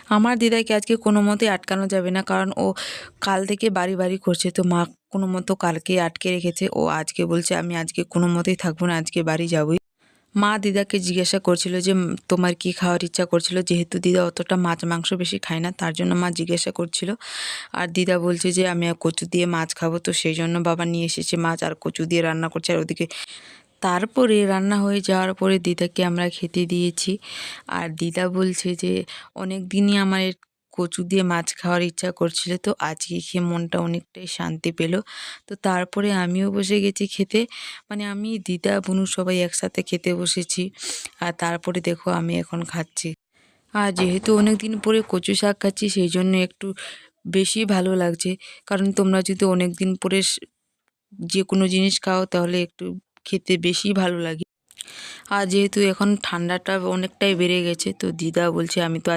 আমার দিদাকে আজকে কোনো মতেই আটকানো যাবে না, কারণ ও কাল থেকে বাড়ি বাড়ি করছে। তো মা কোনো মতো কালকে আটকে রেখেছে, ও আজকে বলছে আমি আজকে কোনো মতেই থাকবো না, আজকে বাড়ি যাবই। মা দিদাকে জিজ্ঞাসা করছিল যে তোমার কি খাওয়ার ইচ্ছা করছিল, যেহেতু দিদা অতটা মাছ মাংস বেশি খায় না, তার জন্য মা জিজ্ঞাসা করছিল। আর দিদা বলছে যে আমি কচু দিয়ে মাছ খাবো, তো সেই জন্য বাবা নিয়ে এসেছে মাছ আর কচু দিয়ে রান্না করছে। আর ওদিকে তারপরে রান্না হয়ে যাওয়ার পরে দিদাকে আমরা খেতে দিয়েছি। আর দিদা বলছে যে অনেক দিনই আমার কচু দিয়ে মাছ খাওয়ার ইচ্ছা করছিল, তো আজকে খেয়ে মনটা অনেকটাই শান্তি পেল। তো তারপরে আমিও বসে গেছি খেতে, মানে আমি দিদা বুনু সবাই একসাথে খেতে বসেছি। আর তারপরে দেখো আমি এখন খাচ্ছি। আর যেহেতু অনেক দিন পরে কচু শাক খাচ্ছি, সেই জন্য একটু বেশি ভালো লাগছে। কারণ তোমরা যদি অনেক দিন পরে যে কোনো জিনিস খাও তাহলে একটু খেতে বেশি ভালো লাগে। আর যেহেতু এখন ঠান্ডাটা অনেকটাই বেড়ে গেছে, তো দিদা বলছে আমি তো